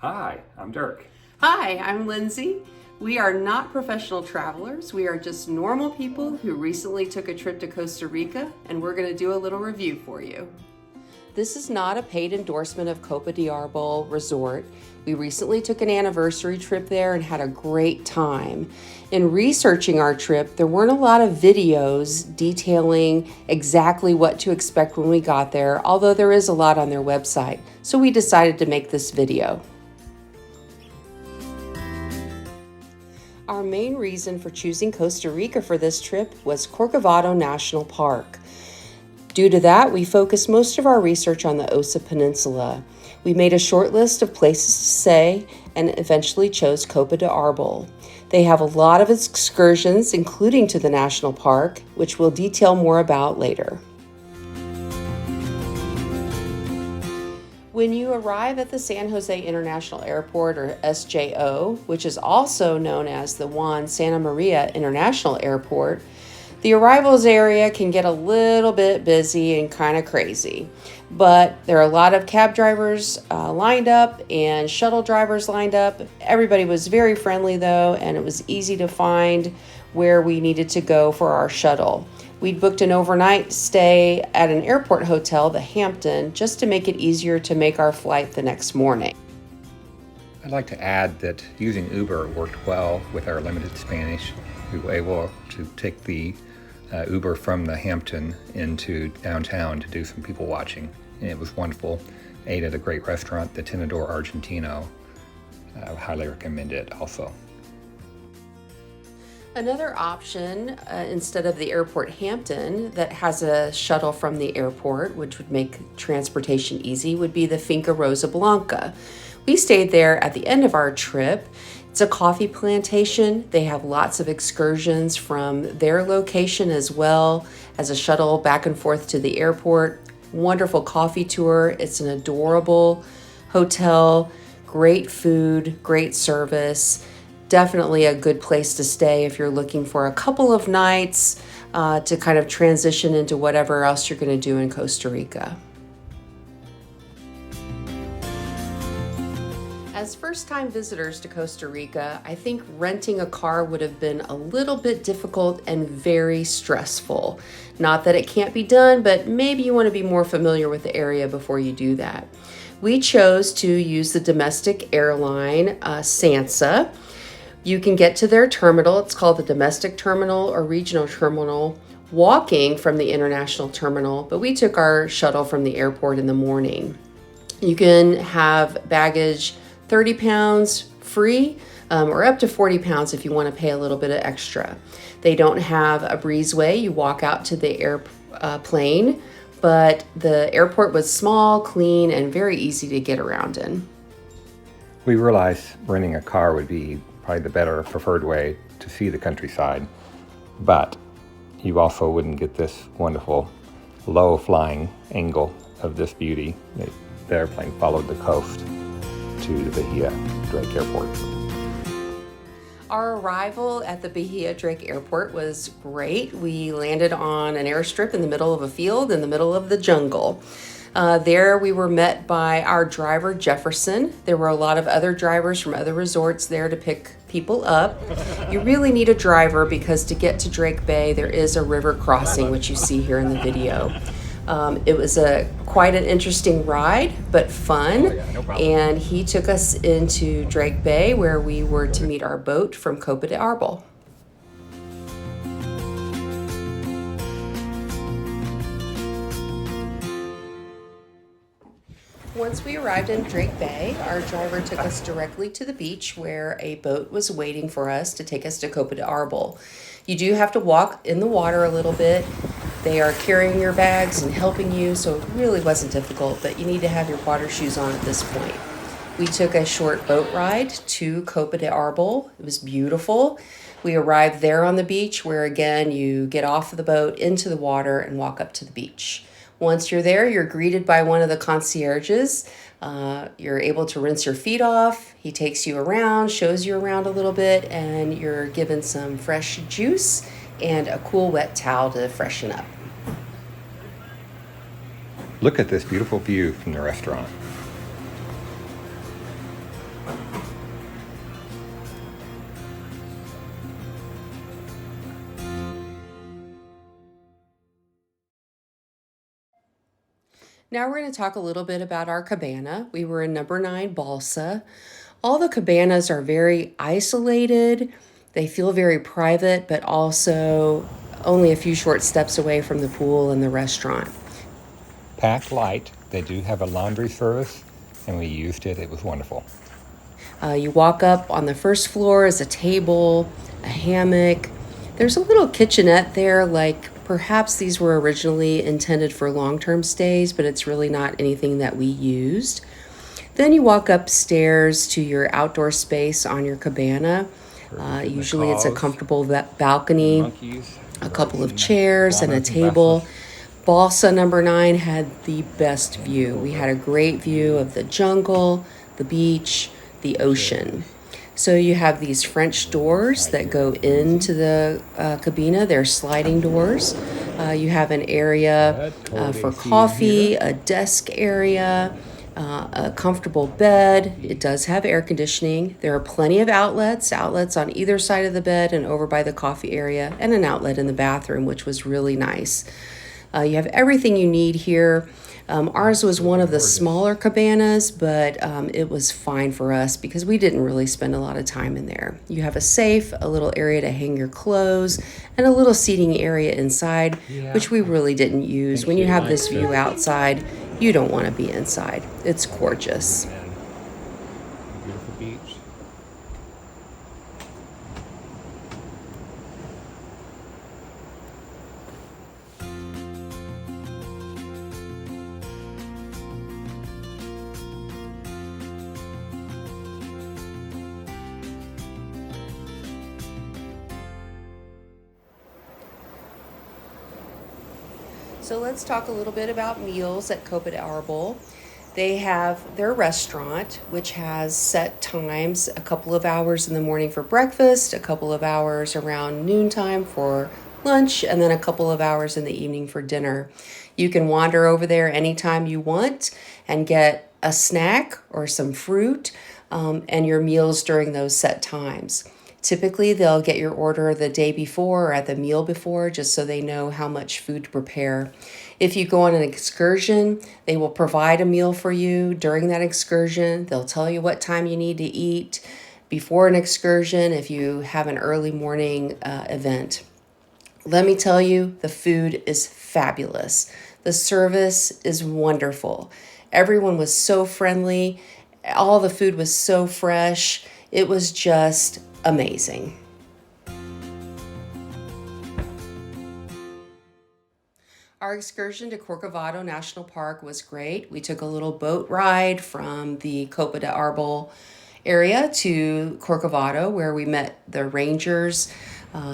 Hi, I'm Dirk. Hi, I'm Lindsay. We are not professional travelers. We are just normal people who recently took a trip to Costa Rica, and we're going to do a little review for you. This is not a paid endorsement of Copa de Arbol Resort. We recently took an anniversary trip there and had a great time. In researching our trip, there weren't a lot of videos detailing exactly what to expect when we got there, although there is a lot on their website. So we decided to make this video. Our main reason for choosing Costa Rica for this trip was Corcovado National Park. Due to that, we focused most of our research on the Osa Peninsula. We made a short list of places to stay and eventually chose Copa de Arbol. They have a lot of excursions, including to the national park, which we'll detail more about later. When you arrive at the San Jose International Airport, or SJO, which is also known as the Juan Santa Maria International Airport, the arrivals area can get a little bit busy and kind of crazy. But there are a lot of cab drivers lined up and shuttle drivers lined up. Everybody was very friendly though, and it was easy to find where we needed to go for our shuttle. We'd booked an overnight stay at an airport hotel, the Hampton, just to make it easier to make our flight the next morning. I'd like to add that using Uber worked well with our limited Spanish. We were able to take the Uber from the Hampton into downtown to do some people watching, and it was wonderful. Ate at a great restaurant, the Tenedor Argentino. I would highly recommend it also. Another option, instead of the airport Hampton, that has a shuttle from the airport, which would make transportation easy, would be the Finca Rosa Blanca. We stayed there at the end of our trip. It's a coffee plantation. They have lots of excursions from their location as well as a shuttle back and forth to the airport. Wonderful coffee tour. It's an adorable hotel, great food, great service. Definitely a good place to stay if you're looking for a couple of nights to kind of transition into whatever else you're going to do in Costa Rica. As first-time visitors to Costa Rica, I think renting a car would have been a little bit difficult and very stressful. Not that it can't be done, but maybe you want to be more familiar with the area before you do that. We chose to use the domestic airline, Sansa. You can get to their terminal. It's called the domestic terminal or regional terminal, walking from the international terminal, but we took our shuttle from the airport in the morning. You can have baggage 30 pounds free, or up to 40 pounds if you want to pay a little bit of extra. They don't have a breezeway. You walk out to the airplane, but the airport was small, clean, and very easy to get around in. We realized renting a car would be probably the better preferred way to see the countryside, but you also wouldn't get this wonderful low flying angle of this beauty. The airplane followed the coast to the Bahia Drake Airport. Our arrival at the Bahia Drake Airport was great. We landed on an airstrip in the middle of a field in the middle of the jungle. There we were met by our driver, Jefferson. There were a lot of other drivers from other resorts there to pick people up. You really need a driver because to get to Drake Bay, there is a river crossing, which you see here in the video. It was quite an interesting ride, but fun. And he took us into Drake Bay where we were to meet our boat from Copa de Arbol. Once we arrived in Drake Bay, our driver took us directly to the beach where a boat was waiting for us to take us to Copa de Arbol. You do have to walk in the water a little bit. They are carrying your bags and helping you, so it really wasn't difficult, but you need to have your water shoes on at this point. We took a short boat ride to Copa de Arbol. It was beautiful. We arrived there on the beach where, again, you get off of the boat into the water and walk up to the beach. Once you're there, you're greeted by one of the concierges. You're able to rinse your feet off. He takes you around, shows you around a little bit, and you're given some fresh juice and a cool wet towel to freshen up. Look at this beautiful view from the restaurant. Now we're going to talk a little bit about our cabana. We were in number 9, Balsa. All the cabanas are very isolated. They feel very private, but also only a few short steps away from the pool and the restaurant. Packed light. They do have a laundry service, and we used it. It was wonderful. You walk up on the first floor is a table, a hammock. There's a little kitchenette there, like perhaps these were originally intended for long-term stays, but it's really not anything that we used. Then you walk upstairs to your outdoor space on your cabana. Usually it's a comfortable balcony, Monkeys, a couple of chairs, and a table. Balsa number 9 had the best view. We had a great view of the jungle, the beach, the ocean. So you have these French doors that go into the cabina. They're sliding doors. You have an area for coffee, a desk area, a comfortable bed. It does have air conditioning. There are plenty of outlets on either side of the bed and over by the coffee area, and an outlet in the bathroom, which was really nice. You have everything you need here. Ours was one of the smaller cabanas, but it was fine for us because we didn't really spend a lot of time in there. You have a safe, a little area to hang your clothes, and a little seating area inside, which we really didn't use. When you have this view outside, you don't want to be inside. It's gorgeous. Beautiful beach. So let's talk a little bit about meals at Copa de Arbol. They have their restaurant, which has set times, a couple of hours in the morning for breakfast, a couple of hours around noontime for lunch, and then a couple of hours in the evening for dinner. You can wander over there anytime you want and get a snack or some fruit and your meals during those set times. Typically, they'll get your order the day before or at the meal before, just so they know how much food to prepare. If you go on an excursion, they will provide a meal for you during that excursion. They'll tell you what time you need to eat before an excursion if you have an early morning event. Let me tell you, the food is fabulous. The service is wonderful. Everyone was so friendly. All the food was so fresh. It was just amazing. Our excursion to Corcovado National Park was great. We took a little boat ride from the Copa de Arbol area to Corcovado, where we met the rangers.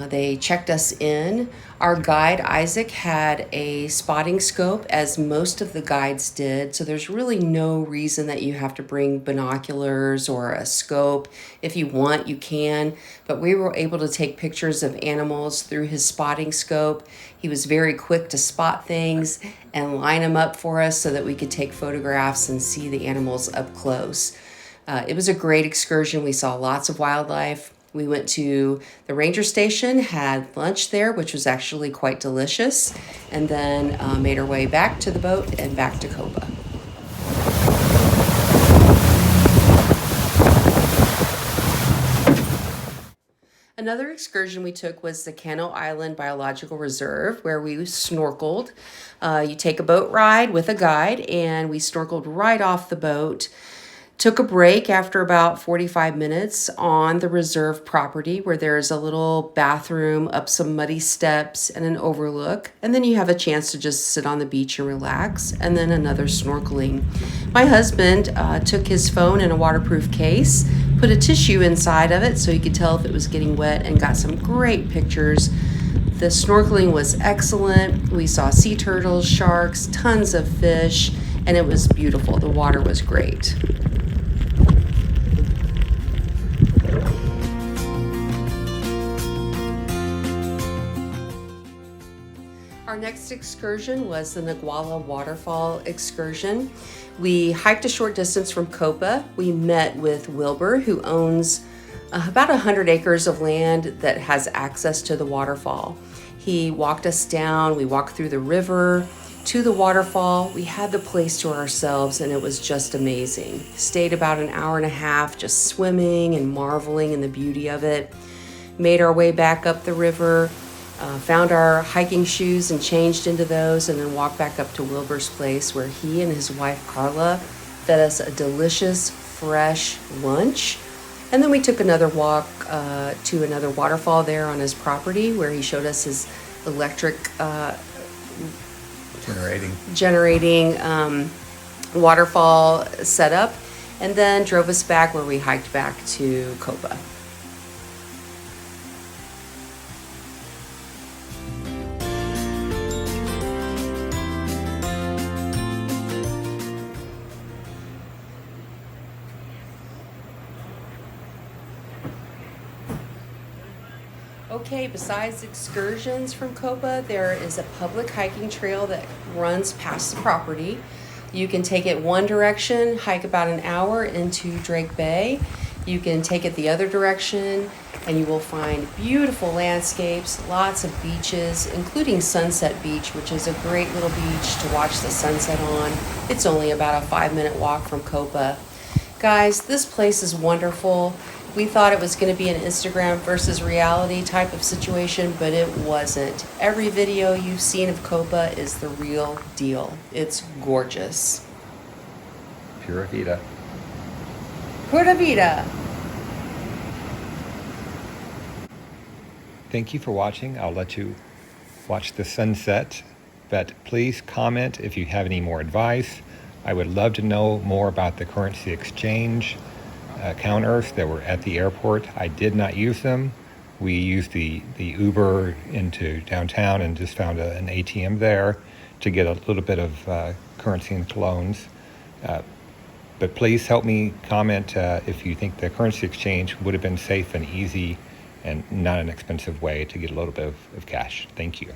They checked us in. Our guide, Isaac, had a spotting scope, as most of the guides did, so there's really no reason that you have to bring binoculars or a scope. If you want, you can, but we were able to take pictures of animals through his spotting scope. He was very quick to spot things and line them up for us so that we could take photographs and see the animals up close. It was a great excursion. We saw lots of wildlife. We went to the ranger station, had lunch there, which was actually quite delicious, and then made our way back to the boat and back to Copa. Another excursion we took was the Cano Island Biological Reserve, where we snorkeled. You take a boat ride with a guide, and we snorkeled right off the boat. Took a break after about 45 minutes on the reserve property, where there's a little bathroom up some muddy steps and an overlook. And then you have a chance to just sit on the beach and relax, and then another snorkeling. My husband took his phone in a waterproof case, put a tissue inside of it so he could tell if it was getting wet, and got some great pictures. The snorkeling was excellent. We saw sea turtles, sharks, tons of fish, and it was beautiful. The water was great. Our next excursion was the Naguala waterfall excursion. We hiked a short distance from Copa. We met with Wilbur, who owns about 100 acres of land that has access to the waterfall. He walked us down. We walked through the river. to the waterfall. We had the place to ourselves and it was just amazing. Stayed about an hour and a half just swimming and marveling in the beauty of it. Made our way back up the river, found our hiking shoes and changed into those, and then walked back up to Wilbur's place where he and his wife Carla fed us a delicious fresh lunch. And then we took another walk to another waterfall there on his property where he showed us his electric generating waterfall setup, and then drove us back where we hiked back to Copa. Okay, besides excursions from Copa, there is a public hiking trail that runs past the property. You can take it one direction, hike about an hour into Drake Bay. You can take it the other direction, and you will find beautiful landscapes, lots of beaches, including Sunset Beach, which is a great little beach to watch the sunset on. It's only about a 5-minute walk from Copa. Guys, this place is wonderful. We thought it was going to be an Instagram versus reality type of situation, but it wasn't. Every video you've seen of Copa is the real deal. It's gorgeous. Pura vida. Pura vida. Thank you for watching. I'll let you watch the sunset, but please comment if you have any more advice. I would love to know more about the currency exchange counters that were at the airport. I did not use them. We used the Uber into downtown and just found an ATM there to get a little bit of currency and clones. But please help me comment if you think the currency exchange would have been safe and easy and not an expensive way to get a little bit of cash. Thank you.